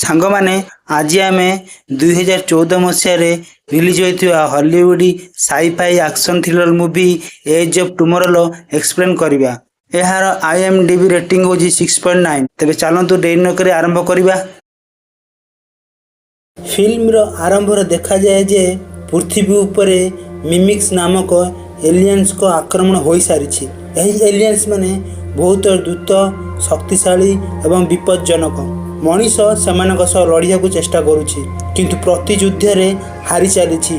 ସାଙ୍ଗମାନେ ଆଜି ଆମେ 2014 ମସିହାରେ ରିଲିଜ୍ ହୋଇଥିବା Hollywood sci fi action thriller movie Edge of ଟୁମରୋର ଏକ୍ସପ୍ଲେନ୍ କରିବା। ଏହାର IMDb ରେଟିଂ ହେଉଛି 6.9। ତେବେ ଚାଲନ୍ତୁ ଡେରି ନକରି ଆରମ୍ଭ କରିବା। ଫିଲ୍ମର ଆରମ୍ଭରେ ଦେଖାଯାଏ ଯେ ପୃଥିବୀ ଉପରେ ମିମିକ୍ସ ନାମକ ଏଲିଏନ୍ସଙ୍କ ଆକ୍ରମଣ ହୋଇସାରିଛି। ଏହି ଏଲିଏନ୍ସ ମାନେ ବହୁତ ଦ୍ରୁତ, ଶକ୍ତିଶାଳୀ ଏବଂ ବିପଜ୍ଜନକ। ମଣିଷ ସେମାନଙ୍କ ସହ ଲଢ଼ିବାକୁ ଚେଷ୍ଟା କରୁଛି, କିନ୍ତୁ ପ୍ରତି ଯୁଦ୍ଧରେ ହାରି ଚାଲିଛି।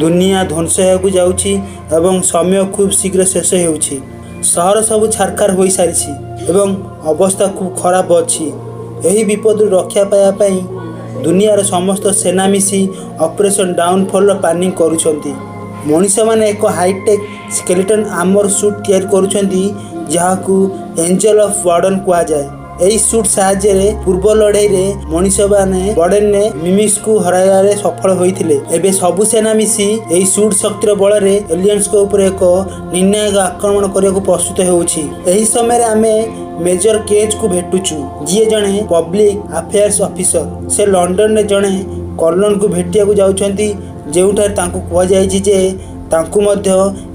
ଦୁନିଆ ଧ୍ୱଂସ ହେବାକୁ ଯାଉଛି ଏବଂ ସମୟ ଖୁବ୍ ଶୀଘ୍ର ଶେଷ ହେଉଛି। ସହର ସବୁ ଛାରଖାର ହୋଇସାରିଛି ଏବଂ ଅବସ୍ଥା ଖୁବ୍ ଖରାପ ଅଛି। ଏହି ବିପଦରୁ ରକ୍ଷା ପାଇବା ପାଇଁ ଦୁନିଆର ସମସ୍ତ ସେନା ମିଶି ଅପରେସନ୍ ଡାଉନଫଲ୍ର ପ୍ଲାନିଂ କରୁଛନ୍ତି। ମଣିଷମାନେ ଏକ ହାଇଟେକ୍ ସ୍କେଲିଟନ୍ ଆର୍ମର ସୁଟ୍ ତିଆରି କରୁଛନ୍ତି, ଯାହାକୁ ଏଞ୍ଜେଲ ଅଫ୍ ୱାର୍ଡନ୍ କୁହାଯାଏ। ଏହି ସୁଟ୍ ସାହାଯ୍ୟରେ ପୂର୍ବ ଲଢ଼େଇରେ ମଣିଷମାନେ ବର୍ଡେନରେ ମିମିକ୍ସକୁ ହରାଇବାରେ ସଫଳ ହୋଇଥିଲେ। ଏବେ ସବୁ ସେନା ମିଶି ଏହି ସୁଟ୍ ଶକ୍ତିର ବଳରେ ଏଲିଏନ୍ସଙ୍କ ଉପରେ ଏକ ନିର୍ଣ୍ଣାୟକ ଆକ୍ରମଣ କରିବାକୁ ପ୍ରସ୍ତୁତ ହେଉଛି। ଏହି ସମୟରେ ଆମେ ମେଜର କେଜ୍ଙ୍କୁ ଭେଟୁଛୁ, ଯିଏ ଜଣେ ପବ୍ଲିକ୍ ଆଫେୟାର୍ସ ଅଫିସର। ସେ ଲଣ୍ଡନରେ ଜଣେ କର୍ଣ୍ଣଲଙ୍କୁ ଭେଟିବାକୁ ଯାଉଛନ୍ତି, ଯେଉଁଠାରେ ତାଙ୍କୁ କୁହାଯାଇଛି ଯେ ତାଙ୍କୁ ମଧ୍ୟ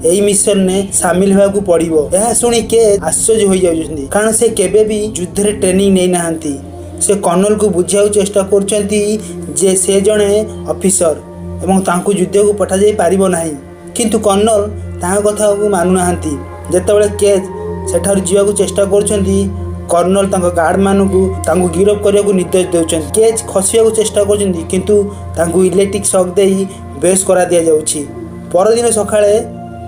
ଏହି ମିଶନରେ ସାମିଲ ହେବାକୁ ପଡ଼ିବ। ଏହା ଶୁଣି କେଜ୍ ଆଶ୍ଚର୍ଯ୍ୟ ହୋଇଯାଉଛନ୍ତି, କାରଣ ସେ କେବେ ବି ଯୁଦ୍ଧରେ ଟ୍ରେନିଂ ନେଇନାହାନ୍ତି। ସେ କର୍ଣ୍ଣଲଙ୍କୁ ବୁଝିବାକୁ ଚେଷ୍ଟା କରୁଛନ୍ତି ଯେ ସେ ଜଣେ ଅଫିସର ଏବଂ ତାଙ୍କୁ ଯୁଦ୍ଧକୁ ପଠାଯାଇ ପାରିବ ନାହିଁ, କିନ୍ତୁ କର୍ଣ୍ଣଲ ତାଙ୍କ କଥାକୁ ମାନୁନାହାନ୍ତି। ଯେତେବେଳେ କେଜ୍ ସେଠାରୁ ଯିବାକୁ ଚେଷ୍ଟା କରୁଛନ୍ତି, କର୍ଣ୍ଣଲ ତାଙ୍କ ଗାର୍ଡମାନଙ୍କୁ ତାଙ୍କୁ ଗିରଫ କରିବାକୁ ନିର୍ଦ୍ଦେଶ ଦେଉଛନ୍ତି। କେଜ୍ ଖସିବାକୁ ଚେଷ୍ଟା କରୁଛନ୍ତି, କିନ୍ତୁ ତାଙ୍କୁ ଇଲେକ୍ଟ୍ରିକ୍ ସକ୍ ଦେଇ ବେଶ କରାଦିଆଯାଉଛି। ପରଦିନ ସକାଳେ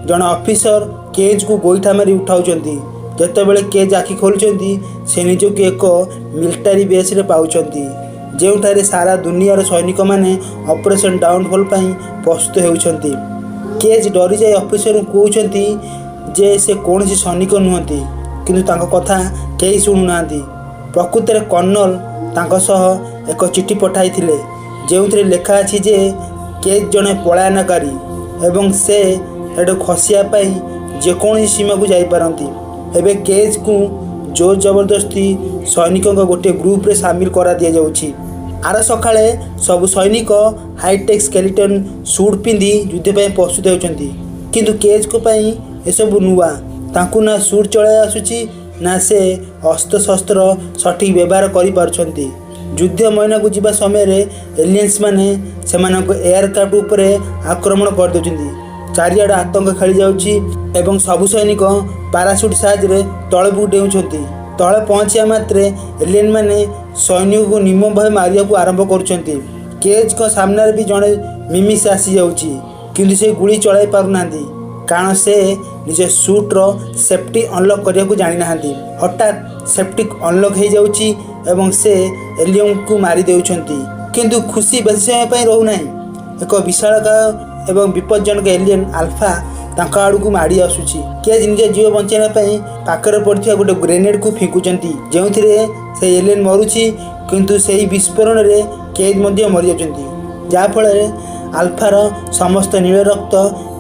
ଜଣେ ଅଫିସର କେଜ୍କୁ ଗୋଇଠା ମାରି ଉଠାଉଛନ୍ତି। ଯେତେବେଳେ କେଜ୍ ଆଖି ଖୋଲୁଛନ୍ତି, ସେ ନିଜକୁ ଏକ ମିଲିଟାରୀ ବେସ୍ରେ ପାଉଛନ୍ତି, ଯେଉଁଠାରେ ସାରା ଦୁନିଆର ସୈନିକମାନେ ଅପରେସନ୍ ଡାଉନଫଲ୍ ପାଇଁ ପ୍ରସ୍ତୁତ ହେଉଛନ୍ତି। କେଜ୍ ଡରିଯାଇ ଅଫିସରଙ୍କୁ କହୁଛନ୍ତି ଯେ ସେ କୌଣସି ସୈନିକ ନୁହନ୍ତି, କିନ୍ତୁ ତାଙ୍କ କଥା କେହି ଶୁଣୁନାହାନ୍ତି। ପ୍ରକୃତରେ କର୍ଣ୍ଣଲ ତାଙ୍କ ସହ ଏକ ଚିଠି ପଠାଇଥିଲେ, ଯେଉଁଥିରେ ଲେଖା ଅଛି ଯେ କେଜ୍ ଜଣେ ପଳାୟନକାରୀ ଏବଂ ସେ ଏଠୁ ଖସିବା ପାଇଁ ଯେକୌଣସି ସୀମାକୁ ଯାଇପାରନ୍ତି। ଏବେ କେଜ୍କୁ ଜୋର ଜବରଦସ୍ତି ସୈନିକଙ୍କ ଗୋଟିଏ ଗ୍ରୁପରେ ସାମିଲ କରାଦିଆଯାଉଛି। ଆର ସକାଳେ ସବୁ ସୈନିକ ହାଇଟେକ୍ ସ୍କେଲିଟନ୍ ସୁଟ୍ ପିନ୍ଧି ଯୁଦ୍ଧ ପାଇଁ ପ୍ରସ୍ତୁତ ହେଉଛନ୍ତି, କିନ୍ତୁ କେଜ୍ଙ୍କ ପାଇଁ ଏସବୁ ନୂଆ। ତାଙ୍କୁ ନା ସୁଟ୍ ଚଳାଇ ଆସୁଛି, ନା ସେ ଅସ୍ତ୍ରଶସ୍ତ୍ର ସଠିକ୍ ବ୍ୟବହାର କରିପାରୁଛନ୍ତି। ଯୁଦ୍ଧ ମଇଦାନକୁ ଯିବା ସମୟରେ ଏଲିଏନ୍ସମାନେ ସେମାନଙ୍କ ଏୟାରକ୍ରାଫ୍ଟ ଉପରେ ଆକ୍ରମଣ କରିଦେଉଛନ୍ତି। ଚାରିଆଡ଼େ ଆତଙ୍କ ଖେଳିଯାଉଛି ଏବଂ ସବୁ ସୈନିକ ପାରାସୁଟ୍ ସାହାଯ୍ୟରେ ତଳକୁ ଡେଉଁଛନ୍ତି। ତଳେ ପହଞ୍ଚିବା ମାତ୍ରେ ଏଲିଏନ୍ମାନେ ସୈନିକଙ୍କୁ ନିର୍ମମ ଭାବେ ମାରିବାକୁ ଆରମ୍ଭ କରୁଛନ୍ତି। କେଜ୍ଙ୍କ ସାମ୍ନାରେ ବି ଜଣେ ମିମିକ୍ସ ଆସିଯାଉଛି, କିନ୍ତୁ ସେ ଗୁଳି ଚଳାଇ ପାରୁନାହାନ୍ତି, କାରଣ ସେ ନିଜ ସୁଟ୍ର ସେଫ୍ଟି ଅନଲକ୍ କରିବାକୁ ଜାଣିନାହାନ୍ତି। ହଠାତ୍ ସେଫ୍ଟି ଅନଲକ୍ ହୋଇଯାଉଛି ଏବଂ ସେ ଏଲିଏନ୍କୁ ମାରି ଦେଉଛନ୍ତି, କିନ୍ତୁ ଖୁସି ବେଶୀ ସମୟ ପାଇଁ ରହୁନାହିଁ। ଏକ ବିଶାଳକାୟ ଏବଂ ବିପଜ୍ଜନକ ଏଲିଏନ୍ ଆଲଫା ତାଙ୍କ ଆଡ଼କୁ ମାଡ଼ି ଆସୁଛି। କେଜ୍ ନିଜ ଜୀବ ବଞ୍ଚାଇବା ପାଇଁ ପାଖରେ ପଡ଼ିଥିବା ଗୋଟେ ଗ୍ରେନେଡ୍କୁ ଫିଙ୍କୁଛନ୍ତି, ଯେଉଁଥିରେ ସେ ଏଲିଏନ୍ ମରୁଛି, କିନ୍ତୁ ସେହି ବିସ୍ଫୋରଣରେ କେଜ୍ ମଧ୍ୟ ମରିଯାଉଛନ୍ତି, ଯାହାଫଳରେ ଆଲଫାର ସମସ୍ତ ନୀଳ ରକ୍ତ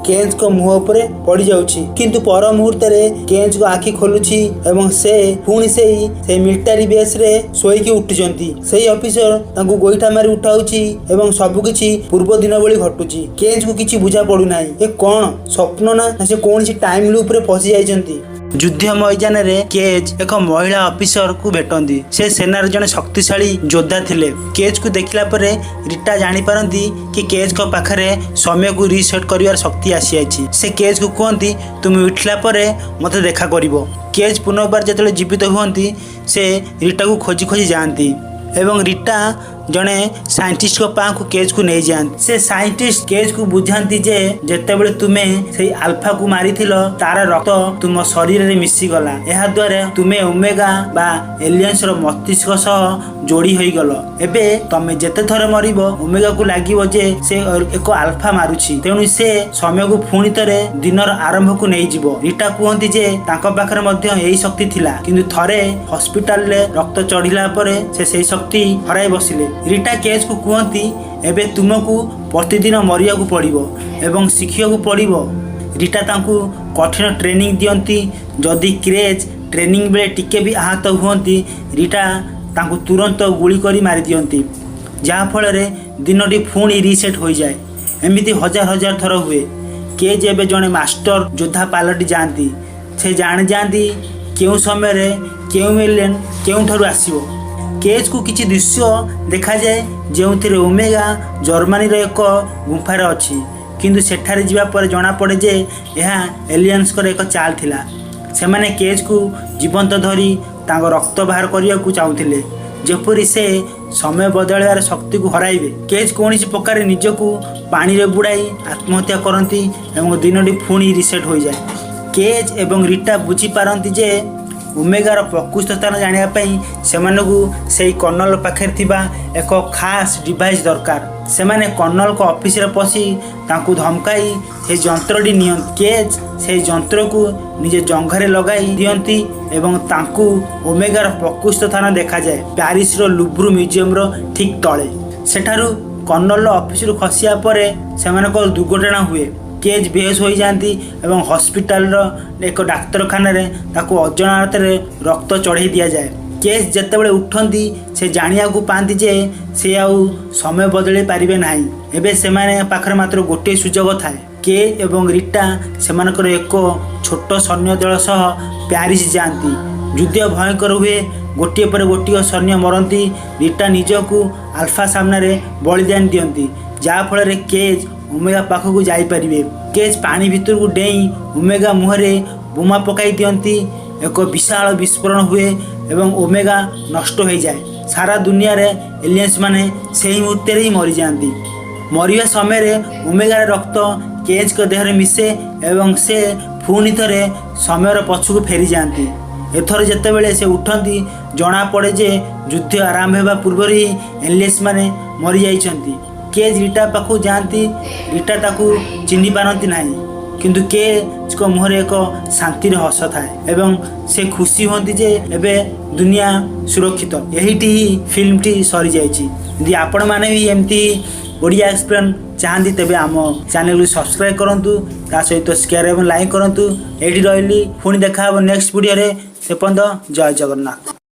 କେଜ୍ଙ୍କ ମୁହଁ ଉପରେ ପଡ଼ିଯାଉଛି। କିନ୍ତୁ ପର ମୁହୂର୍ତ୍ତରେ କେଜ୍ଙ୍କ ଆଖି ଖୋଲୁଛି ଏବଂ ସେ ପୁଣି ସେହି ମିଲିଟାରୀ ବେସ୍ରେ ଶୋଇକି ଉଠୁଛନ୍ତି। ସେହି ଅଫିସର ତାଙ୍କୁ ଗୋଇଠା ମାରି ଉଠାଉଛି ଏବଂ ସବୁକିଛି ପୂର୍ବ ଦିନ ଭଳି ଘଟୁଛି। କେଜ୍ଙ୍କୁ କିଛି ବୁଝା ପଡ଼ୁନାହିଁ, ଏ କ'ଣ ସ୍ୱପ୍ନ ନା ସେ କୌଣସି ଟାଇମ୍ ଲୁପ୍ରେ ଫସି ଯାଇଛନ୍ତି। ଯୁଦ୍ଧ ମଇଦାନରେ କେଜ୍ ଏକ ମହିଳା ଅଫିସରକୁ ଭେଟନ୍ତି। ସେ ସେନାର ଜଣେ ଶକ୍ତିଶାଳୀ ଯୋଦ୍ଧା ଥିଲେ। କେଜ୍କୁ ଦେଖିଲା ପରେ ରିଟା ଜାଣିପାରନ୍ତି କି କେଜ୍ଙ୍କ ପାଖରେ ସମୟକୁ ରିସେଟ୍ କରିବାର ଶକ୍ତି ଆସିଯାଇଛି। ସେ କେଜ୍କୁ କୁହନ୍ତି, ତୁମେ ଉଠିଲା ପରେ ମୋତେ ଦେଖା କରିବ। କେଜ୍ ପୁନର୍ବାର ଯେତେବେଳେ ଜୀବିତ ହୁଅନ୍ତି, ସେ ରିଟାକୁ ଖୋଜି ଖୋଜି ଯାଆନ୍ତି ଏବଂ ରିଟା ଜଣେ ସାଇଣ୍ଟିଷ୍ଟଙ୍କ ପାଖକୁ କେଜ୍କୁ ନେଇଯାଆନ୍ତି। ସେ ସାଇଣ୍ଟିଷ୍ଟ କେଜ୍କୁ ବୁଝାନ୍ତି ଯେ ଯେତେବେଳେ ତୁମେ ସେଇ ଆଲଫାକୁ ମାରିଥିଲ, ତାର ରକ୍ତ ତୁମ ଶରୀରରେ ମିଶିଗଲା। ଏହାଦ୍ୱାରା ତୁମେ ଓମେଗା ବା ଏଲିଏନ୍ସର ମସ୍ତିଷ୍କ ସହ ଯୋଡ଼ି ହୋଇଗଲ। ଏବେ ତମେ ଯେତେଥର ମରିବ, ଓମେଗାକୁ ଲାଗିବ ଯେ ସେ ଏକ ଆଲଫା ମାରୁଛି, ତେଣୁ ସେ ସମୟକୁ ପୁଣି ଥରେ ଦିନର ଆରମ୍ଭକୁ ନେଇଯିବ। ରିଟା କୁହନ୍ତି ଯେ ତାଙ୍କ ପାଖରେ ମଧ୍ୟ ଏହି ଶକ୍ତି ଥିଲା, କିନ୍ତୁ ଥରେ ହସ୍ପିଟାଲରେ ରକ୍ତ ଚଢ଼ିଲା ପରେ ସେ ସେହି ଶକ୍ତି ହରାଇ ବସିଲେ। ରିଟା କେଜ୍କୁ କୁହନ୍ତି, ଏବେ ତୁମକୁ ପ୍ରତିଦିନ ମରିବାକୁ ପଡ଼ିବ ଏବଂ ଶିଖିବାକୁ ପଡ଼ିବ। ରିଟା ତାଙ୍କୁ କଠିନ ଟ୍ରେନିଂ ଦିଅନ୍ତି। ଯଦି କେଜ୍ ଟ୍ରେନିଂ ବେଳେ ଟିକେ ବି ଆହତ ହୁଅନ୍ତି, ରିଟା ତାଙ୍କୁ ତୁରନ୍ତ ଗୁଳି କରି ମାରିଦିଅନ୍ତି। जहाँफल दिनटी पुणी रिसेट हो जाए। एमती हजार हजार थर हुए। केज एवं जड़े मास्टर योद्धा पलटि जाती। से जाणी जाती क्यों समय क्यों एलियन क्यों आसो। केज को किसी दृश्य देखा जाए जो ओमेगा जर्मनी एक गुंफार अच्छी, किंतु सेठारे जीवा पर जना पड़े जे यह एलियंस एक चाल थिला। सेमाने केज को जीवंत धरी तांको रक्त बाहर करने को चाहूले, जेपरी से समय बदलवार शक्ति को हराइबे। केज कौन प्रकार निजको पानी रे बुड़ाई आत्महत्या करती एवं दिनटी पुणी रिसेट हो जाए। केज एवं रीटा बुझी पारती जे ओमेगार प्रकृत स्थान जानापी से कर्नल पाखे एक खास डिवाइस दरकार। सेमाने कर्नल को ऑफिस रे पशि तांकु धमकाई से जंत्रटी नियंती। केज से जंत्र को निजे जंघारे लगाई दियंती एवं तांकु ओमेगार प्रकृत स्थान देखा जाए प्यारिस रो लुव्र म्यूजियम रो ठीक तले। सेठारु कर्नल ऑफिस रु खसिया परे सेमानक दुर्घटना हुए। केज बेहोश हो जाती एवं हॉस्पिटल एक डाक्तरखाना ताको अजणात रक्त चढ़ाई दि जाए। केज जितेबाला उठती से जानिया को पाती जे से आउ समय बदल पारे ना। एबे सेमाने पाखरे मात्र गोटे सुजोग थाए। के एवं रीटा सेमानकर एक छोट सैन्य दल सह प्यारिस जाती। युद्ध भयंकर हुए। गोटे पर गोटे सैन्य मरती। रीटा निजको आल्फा सामने बलिदान दियंती, जहाँफल केज ओमेगा पाखक जापरिवे। केज पानी भितर को डेई ओमेगा मुहरे बोमा पकाई दियंती। एक विशाल विस्फोरण हुए एवं ओमेगा नष्ट हो जाए। सारा दुनिया रे एलियंस माने सही मुहूर्त ही मरी जाती। मरिया समय ओमेगार रक्त केज के देहरे मिसे एवं से पुणी थे समय पछक फेरी जाती। एथर जितेबाला से उठती जना पड़े जे युद्ध आरंभ होगा पूर्व ही एलियंस माने मरी जाइछंती। केज रीटा पाखु जाती। रीटा ताकू चिन्ह पारती ना, किंतु केज को मुहरे एक शांतिर हस थाए एवं से खुशी होती जे एबे दुनिया सुरक्षित। यही ही फिल्म टी सरी जाइछि। यदि आपण माने भी एमती ओडिया एक्सप्लेन चाहती तेबे आम चैनल को सब्सक्राइब करंतु, ता सहित शेयर एवं लाइक करंतु। एठी रहली पुणी देखा नेक्स्ट वीडियो रे। से पर्यंत जय जगन्नाथ।